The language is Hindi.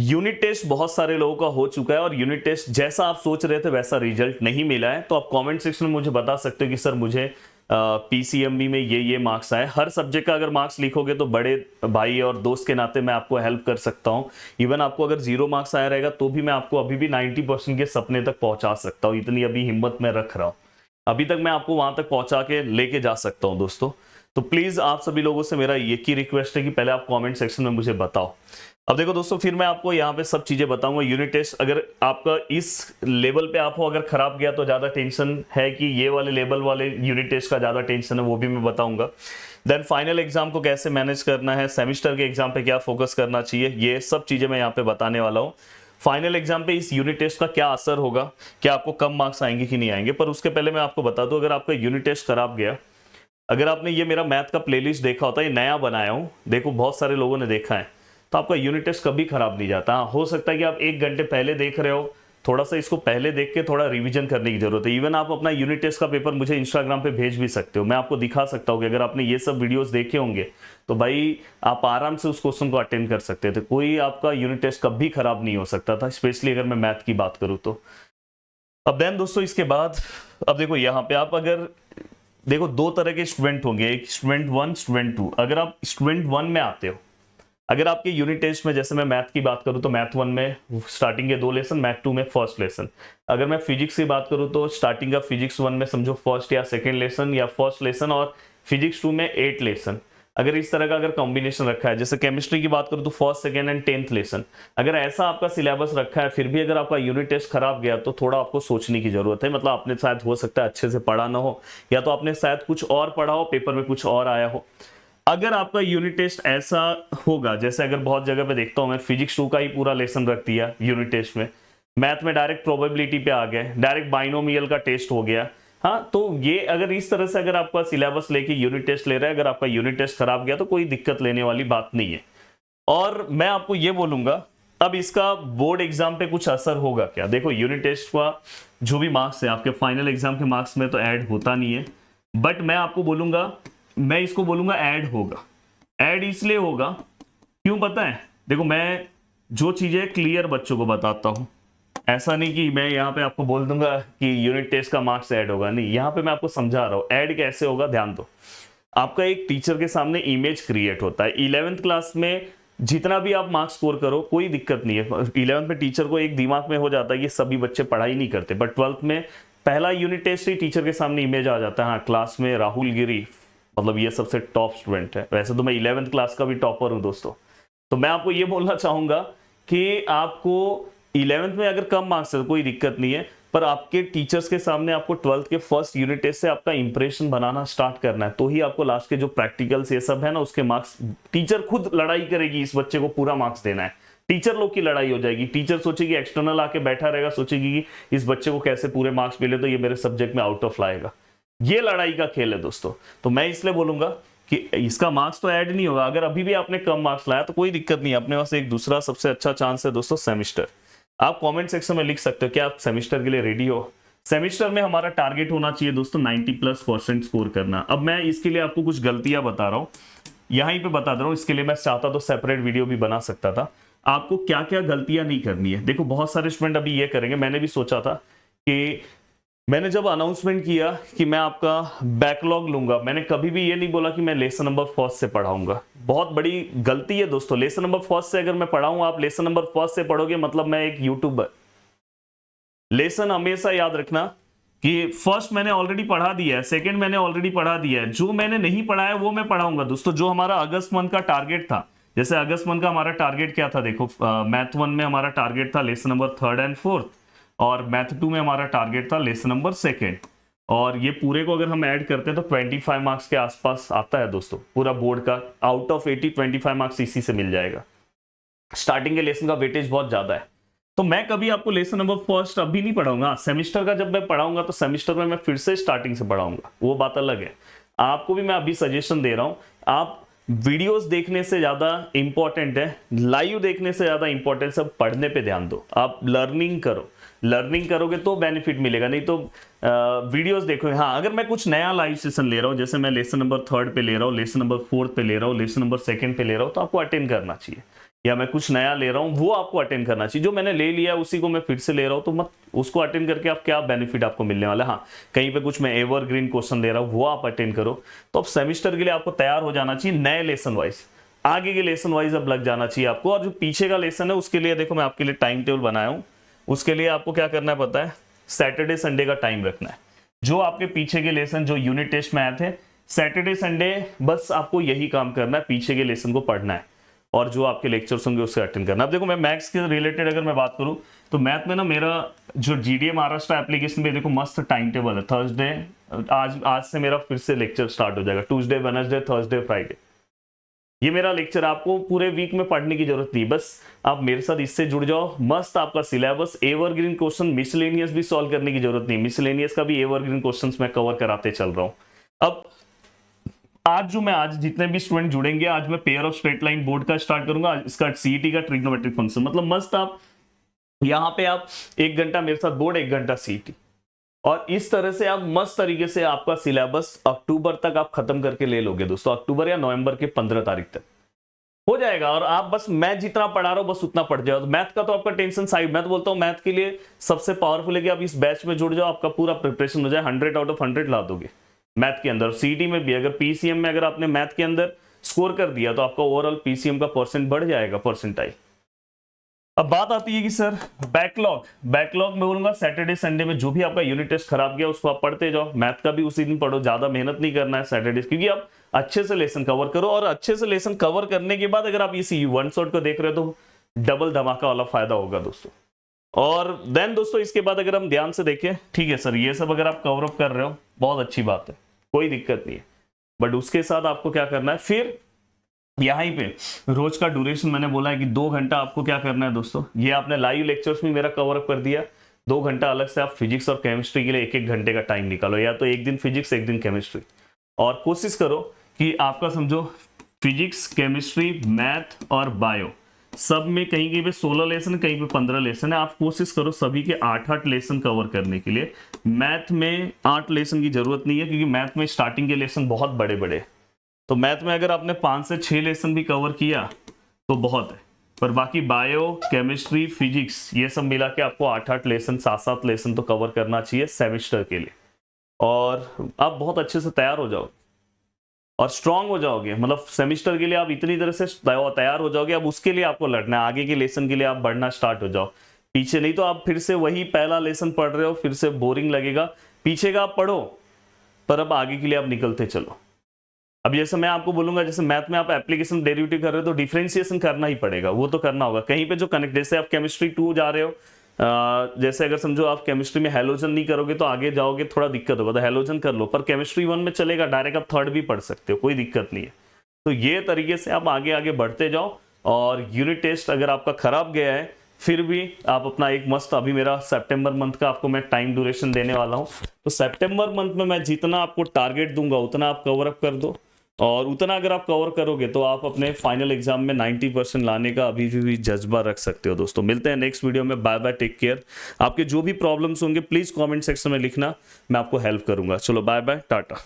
यूनिट टेस्ट बहुत सारे लोगों का हो चुका है और यूनिट टेस्ट जैसा आप सोच रहे थे वैसा रिजल्ट नहीं मिला है। तो आप कमेंट सेक्शन में मुझे बता सकते हो कि सर मुझे पीसीएमबी में ये मार्क्स आए। हर सब्जेक्ट का अगर मार्क्स लिखोगे तो बड़े भाई और दोस्त के नाते मैं आपको हेल्प कर सकता हूं। इवन आपको अगर 0 मार्क्स आया रहेगा तो भी मैं आपको अभी भी 90% के सपने तक पहुंचा सकता हूं। इतनी अभी हिम्मत मैं रख रहा हूं, अभी तक मैं आपको वहां तक पहुंचा के लेके जा सकता हूं दोस्तों। तो प्लीज आप सभी लोगों से मेरा एक ही रिक्वेस्ट है कि पहले आप कमेंट सेक्शन में मुझे बताओ। अब देखो दोस्तों, फिर मैं आपको यहाँ पे सब चीजें बताऊंगा। यूनिट टेस्ट अगर आपका इस लेवल पे आप हो, अगर खराब गया तो ज्यादा टेंशन है कि ये वाले लेवल वाले यूनिट टेस्ट का ज्यादा टेंशन है, वो भी मैं बताऊंगा। देन फाइनल एग्जाम को कैसे मैनेज करना है, सेमिस्टर के एग्जाम पे क्या फोकस करना चाहिए, ये सब चीजें मैं यहाँ पे बताने वाला हूँ। फाइनल एग्जाम पे इस यूनिट टेस्ट का क्या असर होगा, क्या आपको कम मार्क्स आएंगे कि नहीं आएंगे। पर उसके पहले मैं आपको बता दूं, अगर आपका यूनिट टेस्ट खराब गया, अगर आपने ये मेरा मैथ का प्लेलिस्ट देखा होता है, ये नया बनाया हूं, देखो बहुत सारे लोगों ने देखा है, तो आपका यूनिट टेस्ट कभी खराब नहीं जाता। हो सकता है कि आप 1 घंटे पहले देख रहे हो, थोड़ा सा इसको पहले देख के थोड़ा रिवीजन करने की जरूरत है। इवन आप अपना यूनिट टेस्ट का पेपर मुझे इंस्टाग्राम पे भेज भी सकते हो, मैं आपको दिखा सकता हूँ कि अगर आपने ये सब वीडियोस देखे होंगे तो भाई आप आराम से उस क्वेश्चन को अटेंड कर सकते थे। कोई आपका यूनिट टेस्ट कभी खराब नहीं हो सकता था, स्पेशली अगर मैं मैथ की बात करूँ तो। अब देन दोस्तों इसके बाद अब देखो यहाँ पे आप अगर देखो 2 तरह के स्टूडेंट होंगे, एक स्टूडेंट 1, स्टूडेंट 2। अगर आप स्टूडेंट 1 में आते हो, अगर आपके यूनिट टेस्ट में, जैसे मैं मैथ की बात करूं तो मैथ 1 में स्टार्टिंग के 2 लेसन, मैथ 2 में फर्स्ट लेसन। अगर मैं फिजिक्स की बात करूं तो स्टार्टिंग का फिजिक्स 1 में समझो फर्स्ट या सेकंड लेसन या फर्स्ट लेसन, और फिजिक्स 2 में 8 लेसन। अगर इस तरह का अगर कॉम्बिनेशन रखा है, जैसे केमिस्ट्री की बात करूं तो first, second and 10th lesson, अगर ऐसा आपका सिलेबस रखा है, फिर भी अगर आपका यूनिट टेस्ट खराब गया तो थोड़ा आपको सोचने की जरूरत है। मतलब आपने शायद हो सकता है अच्छे से पढ़ा ना हो, या तो आपने शायद कुछ और पढ़ा हो, पेपर में कुछ और आया हो। अगर आपका यूनिट टेस्ट ऐसा होगा, जैसे अगर बहुत जगह पे देखता हूं मैं, फिजिक्स 2 का ही पूरा लेसन रख दिया यूनिट टेस्ट में, मैथ में डायरेक्ट प्रोबेबिलिटी पे आ गए, डायरेक्ट बाइनोमियल का टेस्ट हो गया। हाँ, तो ये अगर इस तरह से अगर आपका सिलेबस लेके यूनिट टेस्ट ले रहा है, अगर आपका यूनिट टेस्ट खराब गया तो कोई दिक्कत लेने वाली बात नहीं है। और मैं आपको ये बोलूंगा, अब इसका बोर्ड एग्जाम पे कुछ असर होगा क्या? देखो यूनिट टेस्ट का जो भी मार्क्स है आपके फाइनल एग्जाम के मार्क्स में तो ऐड होता नहीं है, बट मैं आपको बोलूंगा, मैं इसको बोलूंगा ऐड होगा। ऐड इसलिए होगा, क्यों पता है? देखो मैं जो चीजें क्लियर बच्चों को बताता हूं, ऐसा नहीं कि मैं यहाँ पे आपको बोल दूंगा कि यूनिट टेस्ट का मार्क्स ऐड होगा, नहीं, यहाँ पे मैं आपको समझा रहा हूं ऐड कैसे होगा। ध्यान दो, आपका एक टीचर के सामने इमेज क्रिएट होता है। 11th क्लास में जितना भी आप मार्क्स स्कोर करो कोई दिक्कत नहीं है। 11th में टीचर को एक दिमाग में हो जाता है कि सभी बच्चे पढ़ाई नहीं करते, बट 12th में पहला यूनिट टेस्ट ही टीचर के सामने इमेज आ जाता है, हाँ क्लास में राहुल गिरी, मतलब ये सबसे टॉप स्टूडेंट है। वैसे तो मैं 11th क्लास का भी टॉपर हूं दोस्तों। तो मैं आपको ये बोलना चाहूंगा कि आपको 11th में अगर कम मार्क्स है तो कोई दिक्कत नहीं है, पर आपके टीचर्स के सामने आपको 12th के फर्स्ट यूनिट टेस्ट से आपका इंप्रेशन बनाना स्टार्ट करना है, तो ही आपको लास्ट के जो प्रैक्टिकल्स ये सब है ना, उसके मार्क्स, टीचर खुद लड़ाई करेगी, इस बच्चे को पूरा मार्क्स देना है। टीचर लोग की लड़ाई हो जाएगी। टीचर सोचेगी, एक्सटर्नल आके बैठा रहेगा, सोचेगी कि इस बच्चे को कैसे पूरे मार्क्स मिले तो ये मेरे सब्जेक्ट में आउट ऑफ लाएगा। ये लड़ाई का खेल है दोस्तों। तो मैं इसलिए बोलूंगा कि इसका मार्क्स तो ऐड नहीं होगा। अगर अभी भी आपने कम मार्क्स लाया तो कोई दिक्कत नहीं है, अपने पास एक दूसरा सबसे अच्छा चांस है दोस्तों, सेमिस्टर। आप कमेंट सेक्शन में लिख सकते हो कि आप सेमिस्टर के लिए रेडी हो। सेमिस्टर में हमारा टारगेट होना चाहिए दोस्तों 90+% स्कोर करना। अब मैं इसके लिए आपको कुछ गलतियां बता रहा हूं, यहीं पे बता दे रहा हूं। इसके लिए मैं चाहता तो सेपरेट वीडियो भी बना सकता था। आपको क्या क्या गलतियां नहीं करनी है, देखो बहुत सारे स्टूडेंट अभी ये करेंगे। मैंने भी सोचा था कि मैंने जब अनाउंसमेंट किया कि मैं आपका बैकलॉग लूंगा, मैंने कभी भी ये नहीं बोला कि मैं लेसन नंबर फर्स्ट से पढ़ाऊंगा। बहुत बड़ी गलती है दोस्तों। लेसन नंबर फर्स्ट से अगर मैं पढ़ाऊं, आप लेसन नंबर फर्स्ट से पढ़ोगे मतलब मैं एक यूट्यूबर। लेसन हमेशा याद रखना कि फर्स्ट मैंने ऑलरेडी पढ़ा दिया है, सेकंड मैंने ऑलरेडी पढ़ा दिया है, जो मैंने नहीं पढ़ा है वो मैं पढ़ाऊंगा दोस्तों। जो हमारा अगस्त मंथ का टारगेट था, जैसे अगस्त मंथ का हमारा टारगेट क्या था, देखो मैथ 1 में हमारा टारगेट था lesson number 3rd and 4th, और मैथ 2 में हमारा टारगेट था लेसन नंबर 2nd। और ये पूरे को अगर हम ऐड करते हैं तो 25 मार्क्स के आसपास आता है दोस्तों। पूरा बोर्ड का आउट ऑफ 80 25 मार्क्स इसी से मिल जाएगा। स्टार्टिंग के लेसन का वेटेज बहुत ज्यादा है, तो मैं कभी आपको लेसन नंबर फर्स्ट अभी नहीं पढ़ाऊंगा। सेमिस्टर का जब मैं पढ़ाऊंगा तो सेमिस्टर में मैं फिर से स्टार्टिंग से पढ़ाऊंगा, वो बात अलग है। आपको भी मैं अभी सजेशन दे रहा हूं, आप वीडियोस देखने से ज्यादा इंपॉर्टेंट है, लाइव देखने से ज्यादा इंपॉर्टेंट है, पढ़ने पे ध्यान दो। आप लर्निंग करो, लर्निंग करोगे तो बेनिफिट मिलेगा, नहीं तो वीडियोस देखो। हाँ, अगर मैं कुछ नया लाइव सेशन ले रहा हूँ, जैसे मैं लेसन नंबर 3rd पे ले रहा हूँ, लेसन नंबर 4th पे ले रहा हूँ, लेसन नंबर 2nd पे ले रहा हूँ, तो आपको अटेंड करना चाहिए। या मैं कुछ नया ले रहा हूं, वो आपको अटेंड करना चाहिए। जो मैंने ले लिया है उसी को मैं फिर से ले रहा हूं, तो मत उसको अटेंड करके आप क्या बेनिफिट आपको मिलने वाला है। हाँ, कहीं पे कुछ मैं एवरग्रीन क्वेश्चन दे रहा हूं, वो आप अटेंड करो। तो अब सेमिस्टर के लिए आपको तैयार हो जाना चाहिए नए लेसन वाइज, आगे के लेसन वाइज अब लग जाना चाहिए आपको। और जो पीछे का लेसन है उसके लिए देखो मैं आपके लिए टाइम टेबल बनाया हूं। उसके लिए आपको क्या करना है पता है, सैटरडे संडे का टाइम रखना है। जो आपके पीछे के लेसन जो यूनिट टेस्ट में आए थे, सैटरडे संडे बस आपको यही काम करना है, पीछे के लेसन को पढ़ना है और जो आपके लेक्चर्स होंगे उससे अटेंड करना। अब देखो मैं मैथ्स के रिलेटेड अगर मैं बात करूं तो मैथ में ना मेरा जो जीडीए महाराष्ट्र एप्लीकेशन पे देखो मस्त टाइम टेबल है। थर्सडे आज से मेरा फिर से लेक्चर स्टार्ट हो जाएगा, ट्यूसडे वेडनेसडे थर्सडे फ्राइडे। ये मेरा लेक्चर आपको पूरे वीक में पढ़ने की जरूरत नहीं, बस आप मेरे साथ इससे जुड़ जाओ। मस्त आपका सिलेबस, एवरग्रीन क्वेश्चन, मिसलेनियस भी सॉल्व करने की जरूरत नहीं, मिसलेनियस का भी एवरग्रीन क्वेश्चंस मैं कवर कराते चल रहा हूं। अब आज जितने भी स्टूडेंट जुड़ेंगे, आज मैं pair of straight line board का स्टार्ट करूंगा, इसका सीईटी का ट्रिग्नोमेट्रिक फंक्शन। मतलब मस्त आप यहाँ पे आप 1 घंटा मेरे साथ बोर्ड, 1 घंटा सीईटी, और इस तरह से आप मस्त तरीके से आपका सिलेबस अक्टूबर तक आप खत्म करके ले लोगे दोस्तों। अक्टूबर या नवंबर के 15 तारीख तक हो जाएगा। और आप बस मैं जितना पढ़ा रहा हूं बस उतना पढ़ जाओ। मैथ का तो आपका टेंशन साइड, मैं तो बोलता हूं मैथ के लिए सबसे पावरफुल है कि आप इस बैच में जुड़ जाओ, आपका पूरा प्रिपरेशन हो जाए, 100 आउट ऑफ 100 ला दोगे मैथ के अंदर। सीईटी में भी अगर पीसीएम में अगर आपने मैथ के अंदर स्कोर कर दिया तो आपका ओवरऑल पीसीएम का परसेंट बढ़ जाएगा, परसेंटाइल। अब बात आती है कि सर बैकलॉग मैं बोलूंगा सैटरडे संडे में जो भी आपका यूनिट टेस्ट खराब गया उसको आप पढ़ते जाओ। मैथ का भी उसी दिन पढ़ो, ज्यादा मेहनत नहीं करना है सैटरडे, क्योंकि आप अच्छे से लेसन कवर करो। और अच्छे से लेसन कवर करने के बाद अगर आप इसी वन शॉट को देख रहे हो तो डबल धमाका वाला फायदा होगा दोस्तों। और देन दोस्तों इसके बाद अगर हम ध्यान से देखें, ठीक है सर ये सब अगर आप कवर अप कर रहे हो बहुत अच्छी बात है, कोई दिक्कत नहीं है, बट उसके साथ आपको क्या करना है, फिर यहाँ पे रोज का ड्यूरेशन मैंने बोला है कि 2 घंटा आपको क्या करना है दोस्तों। ये आपने लाइव लेक्चर्स में मेरा कवर अप कर दिया, 2 घंटा अलग से आप फिजिक्स और केमिस्ट्री के लिए 1-1 घंटे का टाइम निकालो, या तो एक दिन फिजिक्स एक दिन केमिस्ट्री। और कोशिश करो कि आपका समझो फिजिक्स, केमिस्ट्री, मैथ और बायो सब में कहीं कहीं पे 16 लेसन, कहीं पे 15 लेसन है। आप कोशिश करो सभी के 8-8 लेसन कवर करने के लिए। मैथ में 8 लेसन की जरूरत नहीं है, क्योंकि मैथ में स्टार्टिंग के लेसन बहुत बड़े बड़े, तो मैथ में अगर आपने 5 से 6 लेसन भी कवर किया तो बहुत है। पर बाकी बायो, केमिस्ट्री, फिजिक्स ये सब मिला के आपको 8-8 लेसन, 7-7 लेसन तो कवर करना चाहिए सेमेस्टर के लिए। और आप बहुत अच्छे से तैयार हो जाओगे और स्ट्रांग हो जाओगे, मतलब सेमेस्टर के लिए आप इतनी तरह से तैयार हो जाओगे। अब उसके लिए आपको लड़ना है, आगे के लेसन के लिए आप बढ़ना स्टार्ट हो जाओ, पीछे नहीं तो आप फिर से वही पहला लेसन पढ़ रहे हो, फिर से बोरिंग लगेगा। पीछे का आप पढ़ो पर अब आगे के लिए आप निकलते चलो। अब जैसे मैं आपको बोलूंगा, जैसे मैथ में आप एप्लीकेशन डेरिवेटिव कर रहे हो तो डिफरेंशिएशन करना ही पड़ेगा, वो तो करना होगा। कहीं पे जो कनेक्ट, जैसे आप केमिस्ट्री 2 जा रहे हो, जैसे अगर समझो आप केमिस्ट्री में हेलोजन नहीं करोगे तो आगे जाओगे थोड़ा दिक्कत होगा, तो हेलोजन कर लो। पर केमिस्ट्री 1 में चलेगा, डायरेक्ट आप 3rd भी पढ़ सकते हो, कोई दिक्कत नहीं है। तो ये तरीके से आप आगे आगे बढ़ते जाओ। और यूनिट टेस्ट अगर आपका खराब गया है फिर भी आप अपना एक मस्त, अभी मेरा सितंबर मंथ का आपको मैं टाइम ड्यूरेशन देने वाला हूं, तो सितंबर मंथ में मैं जितना आपको टारगेट दूंगा उतना आप कवर अप कर दो। और उतना अगर आप कवर करोगे तो आप अपने फाइनल एग्जाम में 90% लाने का अभी भी जज्बा रख सकते हो दोस्तों। मिलते हैं नेक्स्ट वीडियो में, बाय बाय, टेक केयर। आपके जो भी प्रॉब्लम्स होंगे प्लीज कमेंट सेक्शन में लिखना, मैं आपको हेल्प करूंगा। चलो बाय बाय, टाटा।